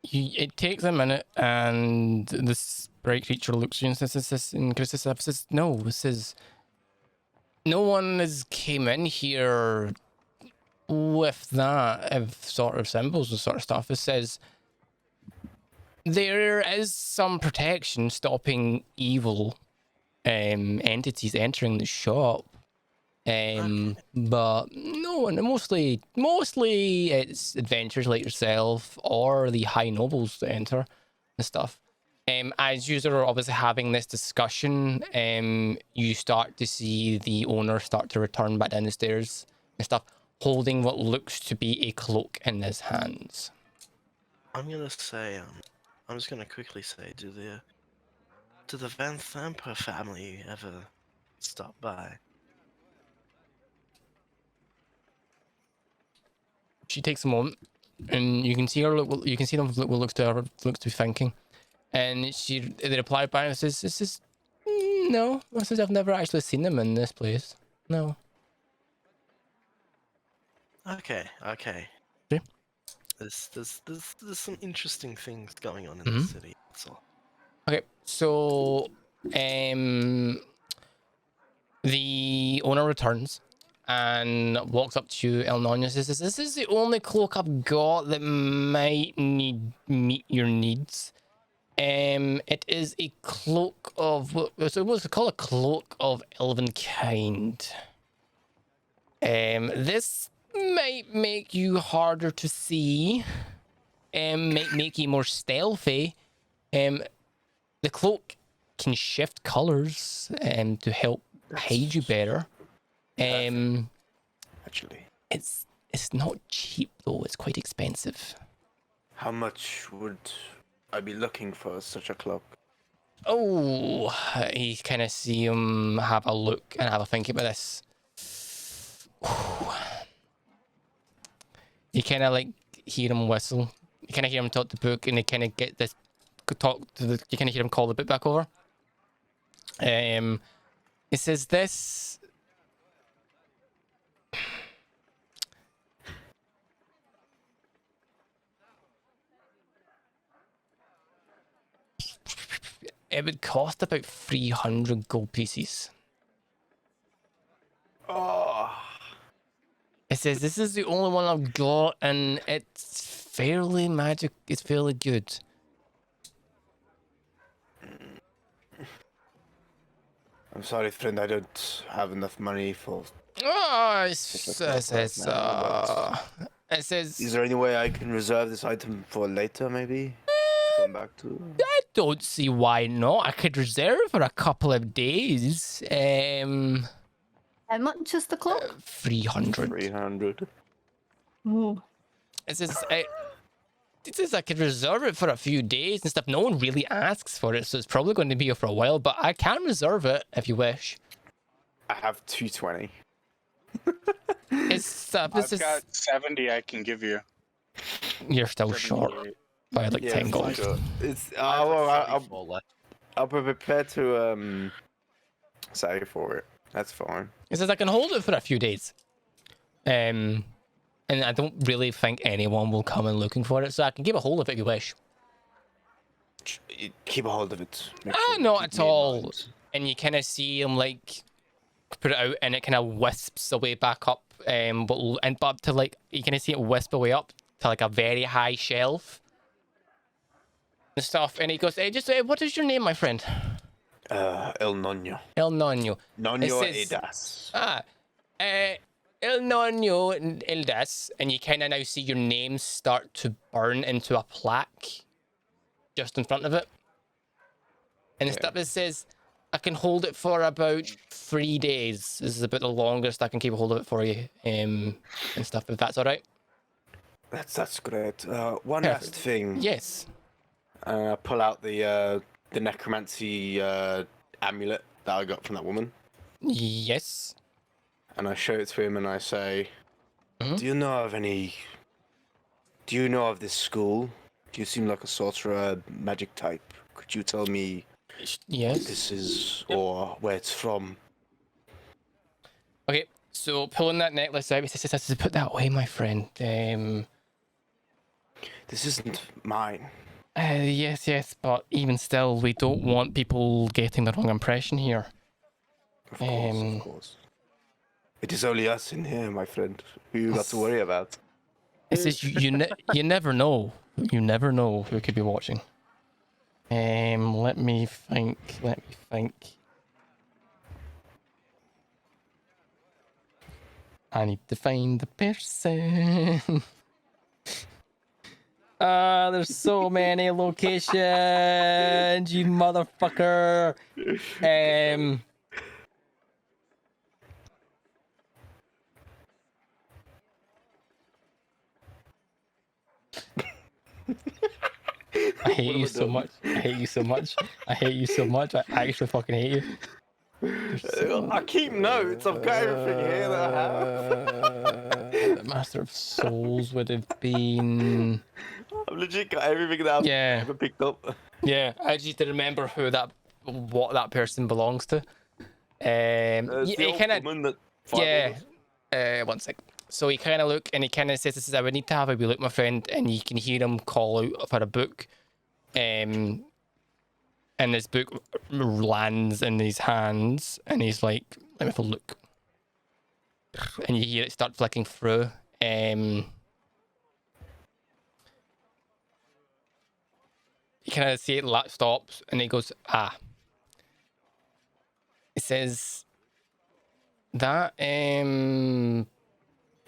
It takes a minute, and this bright creature looks at you and says, no, this is... No one has came in here with that sort of symbols and sort of stuff. It says there is some protection stopping evil entities entering the shop. But no one, mostly it's adventurers like yourself or the high nobles that enter and stuff. As you are obviously having this discussion, you start to see the owner start to return back down the stairs and stuff, holding what looks to be a cloak in his hands. I'm gonna say, I'm just gonna quickly say, do the Van Thamper family ever stop by? She takes a moment, and you can see her look. You can see them look what looks to be thinking, and they reply back and says, "This is no. I says I've never actually seen them in this place. No." Okay. Okay. There's some interesting things going on in the city. That's all. Okay, so the owner returns and walks up to you, El Nino, and says, "This is the only cloak I've got that might meet your needs. It is a cloak of what's called a cloak of elven kind. This might make you harder to see. Might make you more stealthy. The cloak can shift colors to help hide you better. Actually, it's not cheap though. It's quite expensive. How much would I be looking for such a cloak? Oh, you kind of see him have a look and have a think about this. You kind of like hear him whistle. You kind of hear him talk to the book, and they kind of get this talk to the. You kind of hear him call the book back over. It says this. It would cost about 300 gold pieces. Oh. It says this is the only one I've got, and it's fairly magic. It's fairly good. I'm sorry, friend. I don't have enough money for. Oh, it says. Is there any way I can reserve this item for later, maybe? Come back to. I don't see why not. I could reserve for a couple of days. How much is the cloak? 300. 300. Ooh. It says I could reserve it for a few days and stuff. No one really asks for it, so it's probably going to be here for a while. But I can reserve it if you wish. I have 220. I've got 70 I can give you. You're still short by like 10 gold. It's I'll be prepared to say for it. That's fine. It says I can hold it for a few days. And I don't really think anyone will come in looking for it, so I can keep a hold of it if you wish. Keep a hold of it. Not at all. And you kind of see him like put it out, and it kind of wisps away back up. But to like you kind of see it wisp away up to like a very high shelf and stuff. And he goes, "Hey, what is your name, my friend?" El Noño. El Noño. Noño Edas. El Noño Eldas, and you kind of now see your name start to burn into a plaque just in front of it. And the stuff it says, I can hold it for about 3 days. This is about the longest I can keep a hold of it for you, and stuff, if that's all right. That's great. One last thing. Yes. Pull out the necromancy amulet that I got from that woman. Yes. And I show it to him and I say, Do you know of this school? Do you seem like a sorcerer, magic type? Could you tell me yes. what this is or where it's from? Okay, so pulling that necklace out, he says, put that away, my friend. This isn't mine. Yes, but even still, we don't want people getting the wrong impression here. Of course. It is only us in here, my friend. Who you got to worry about? It says you never know. You never know who could be watching. Let me think. I need to find the person. There's so many locations, you motherfucker. I hate you so much. I hate you so much. I hate you so much. I actually fucking hate you. I keep notes. I've got everything here that I have. The Master of Souls would have been. I've legit got everything that I've ever picked up. Yeah, I just need to remember what that person belongs to. He kind of. Yeah. One sec. So he kind of look and he kind of says, I would need to have a wee look, my friend, and you can hear him call out for a book. And this book lands in his hands, and he's like, let me have a look. And you hear it start flicking through. You kind of see it stops, and he goes, It says that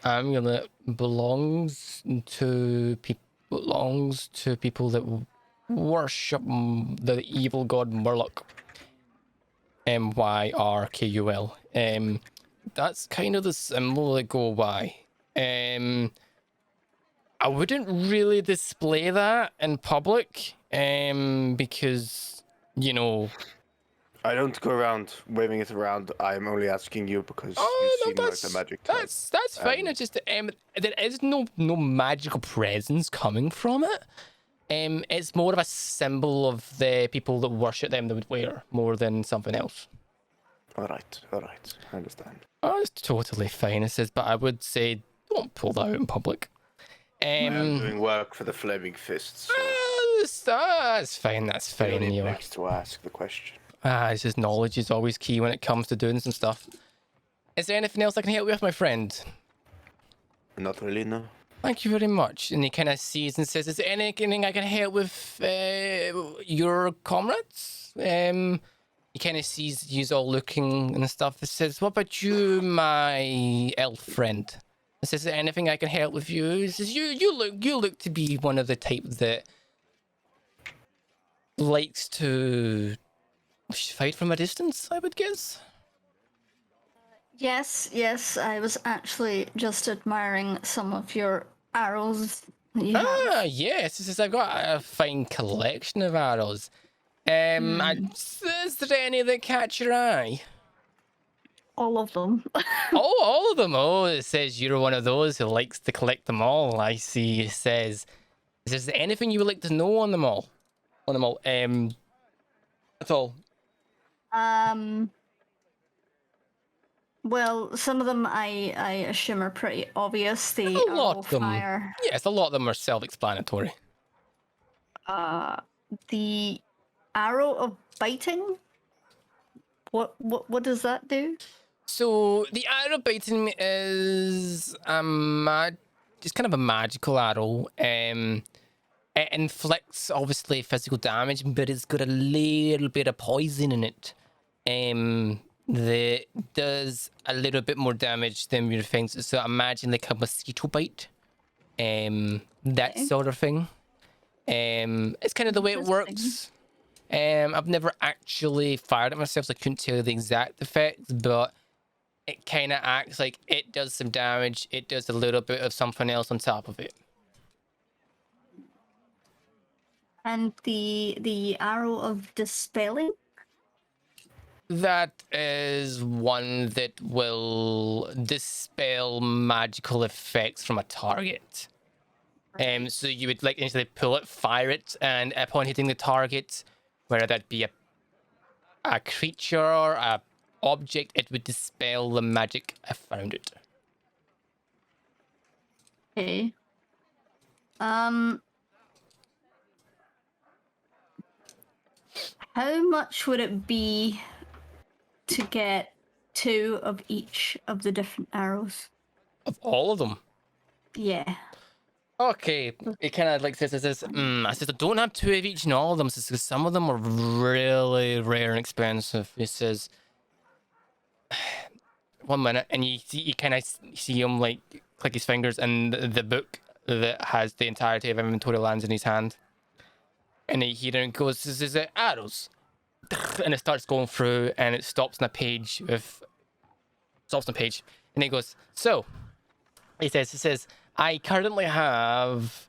amulet belongs to people that worship the evil god Murloc. Myrkul. That's kind of the symbol that go by. I wouldn't really display that in public, because, you know, I don't go around waving it around. I'm only asking you because you seem like a magic type. That's fine. It's just there is no magical presence coming from it. It's more of a symbol of the people that worship them that would wear more than something else. All right. I understand. Oh, it's totally fine. It says, but I would say don't pull that out in public. I'm doing work for the Flaming Fists. So that's fine. That's fine. It begs to ask the question. It's just knowledge is always key when it comes to doing some stuff. Is there anything else I can help you with, my friend? Not really, no. Thank you very much. And he kind of sees and says, is there anything I can help with your comrades? He kind of sees you all looking and stuff. It says, what about you, my elf friend? It says, is there anything I can help with you? He says, you look to be one of the type that likes to fight from a distance, I would guess. Yes, I was actually just admiring some of your arrows. Yes, it says I've got a fine collection of arrows. Is there any that catch your eye? All of them. All of them. Oh, it says you're one of those who likes to collect them all. I see. It says, is there anything you would like to know on them all? That's all. Well, some of them I assume are pretty obvious. The A lot arrow of them. fire. Yes, a lot of them are self-explanatory. The arrow of biting. What does that do? So the arrow biting is just kind of a magical arrow. It inflicts obviously physical damage, but it's got a little bit of poison in it. That does a little bit more damage than your things. So imagine like a mosquito bite. That sort of thing. It's kind of the way it works. I've never actually fired it myself, so I couldn't tell you the exact effects, but it kind of acts like it does some damage. It does a little bit of something else on top of it. And the arrow of dispelling. That is one that will dispel magical effects from a target. So you would like initially pull it, fire it, and upon hitting the target, whether that be a creature or a object, it would dispel the magic around it. Okay. How much would it be to get 2 of each of the different arrows? Of all of them? Yeah. Okay, it kind of like says, I says, I don't have 2 of each in all of them, because some of them are really rare and expensive. It says, 1 minute, and you kind of see him like click his fingers, and the book that has the entirety of inventory lands in his hand. And he then goes, this is arrows. And it starts going through, and it stops on a page and he goes, so, he says, I currently have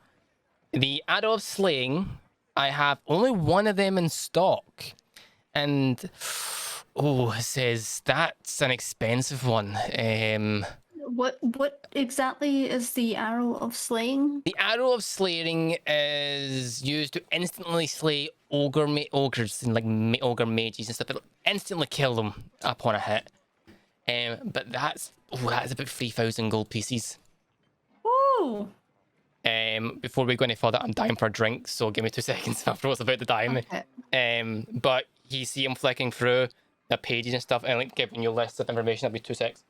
the arrow of slaying. I have only 1 of them in stock. And, it says, that's an expensive one. What exactly is the arrow of slaying? The arrow of slaying is used to instantly slay ogres and like ogre mages and stuff. It'll instantly kill them upon a hit. But that's about 3,000 gold pieces. Ooh. Before we go any further, I'm dying for a drink, so give me 2 seconds after what's about to die me. Okay. But you see him flicking through the pages and stuff, and like giving you lists of information. That'll be 2 seconds.